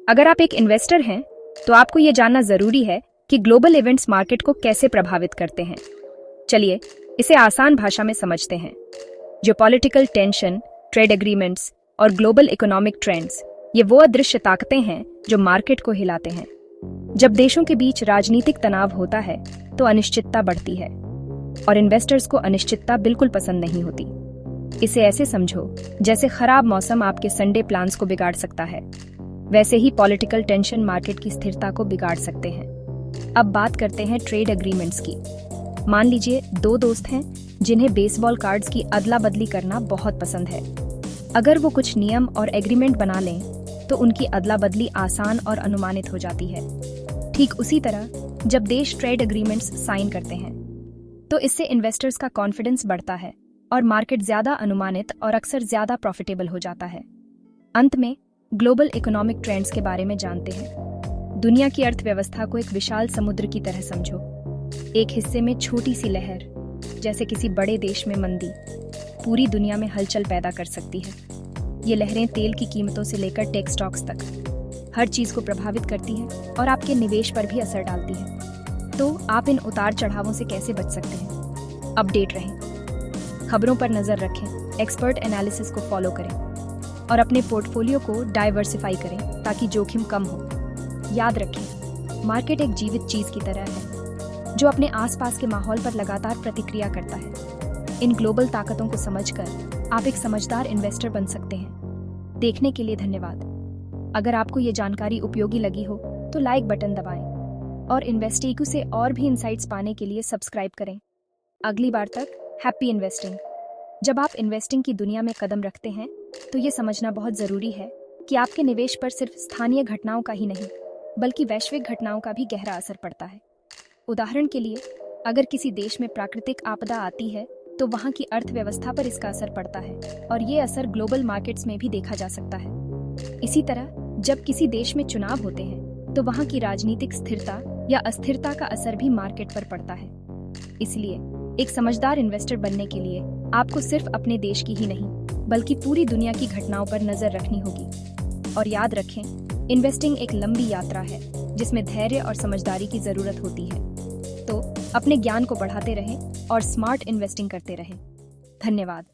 अगर आप एक इन्वेस्टर हैं, तो आपको ये जानना जरूरी है कि ग्लोबल इवेंट्स मार्केट को कैसे प्रभावित करते हैं। चलिए इसे आसान भाषा में समझते हैं। जो पॉलिटिकल टेंशन, ट्रेड एग्रीमेंट्स और ग्लोबल इकोनॉमिक ट्रेंड्स, ये वो अदृश्य ताकतें हैं जो मार्केट को हिलाते हैं। जब देशों के बीच राजनीतिक तनाव होता है तो अनिश्चितता बढ़ती है और इन्वेस्टर्स को अनिश्चितता बिल्कुल पसंद नहीं होती। इसे ऐसे समझो जैसे खराब मौसम आपके संडे प्लान्स को बिगाड़ सकता है, वैसे ही पॉलिटिकल टेंशन मार्केट की स्थिरता को बिगाड़ सकते हैं। अब बात करते हैं ट्रेड एग्रीमेंट्स की। मान लीजिए दो दोस्त हैं जिन्हें बेसबॉल कार्ड्स की अदला बदली करना बहुत पसंद है। अगर वो कुछ नियम और एग्रीमेंट बना लें तो उनकी अदला बदली आसान और अनुमानित हो जाती है। ठीक उसी तरह जब देश ट्रेड एग्रीमेंट्स साइन करते हैं तो इससे इन्वेस्टर्स का कॉन्फिडेंस बढ़ता है और मार्केट ज्यादा अनुमानित और अक्सर ज्यादा प्रॉफिटेबल हो जाता है। अंत में ग्लोबल इकोनॉमिक ट्रेंड्स के बारे में जानते हैं। दुनिया की अर्थव्यवस्था को एक विशाल समुद्र की तरह समझो। एक हिस्से में छोटी सी लहर, जैसे किसी बड़े देश में मंदी, पूरी दुनिया में हलचल पैदा कर सकती है। ये लहरें तेल की कीमतों से लेकर टेक स्टॉक्स तक हर चीज को प्रभावित करती है और आपके निवेश पर भी असर डालती है। तो आप इन उतार चढ़ावों से कैसे बच सकते हैं? अपडेट रहें, खबरों पर नजर रखें, एक्सपर्ट एनालिसिस को फॉलो करें और अपने पोर्टफोलियो को डाइवर्सिफाई करें ताकि जोखिम कम हो। याद रखें, मार्केट एक जीवित चीज की तरह है जो अपने आसपास के माहौल पर लगातार प्रतिक्रिया करता है। इन ग्लोबल ताकतों को समझकर आप एक समझदार इन्वेस्टर बन सकते हैं। देखने के लिए धन्यवाद। अगर आपको ये जानकारी उपयोगी लगी हो तो लाइक बटन दबाएं और इन्वेस्टेकू से और भी इनसाइट्स पाने के लिए सब्सक्राइब करें। अगली बार तक हैप्पी इन्वेस्टिंग। जब आप इन्वेस्टिंग की दुनिया में कदम रखते हैं तो ये समझना बहुत जरूरी है कि आपके निवेश पर सिर्फ स्थानीय घटनाओं का ही नहीं बल्कि वैश्विक घटनाओं का भी गहरा असर पड़ता है। उदाहरण के लिए, अगर किसी देश में प्राकृतिक आपदा आती है तो वहाँ की अर्थव्यवस्था पर इसका असर पड़ता है और ये असर ग्लोबल मार्केट्स में भी देखा जा सकता है। इसी तरह जब किसी देश में चुनाव होते हैं तो वहाँ की राजनीतिक स्थिरता या अस्थिरता का असर भी मार्केट पर पड़ता है। इसलिए एक समझदार इन्वेस्टर बनने के लिए आपको सिर्फ अपने देश की ही नहीं बल्कि पूरी दुनिया की घटनाओं पर नजर रखनी होगी। और याद रखें, इन्वेस्टिंग एक लंबी यात्रा है जिसमें धैर्य और समझदारी की जरूरत होती है। तो अपने ज्ञान को बढ़ाते रहें और स्मार्ट इन्वेस्टिंग करते रहें। धन्यवाद।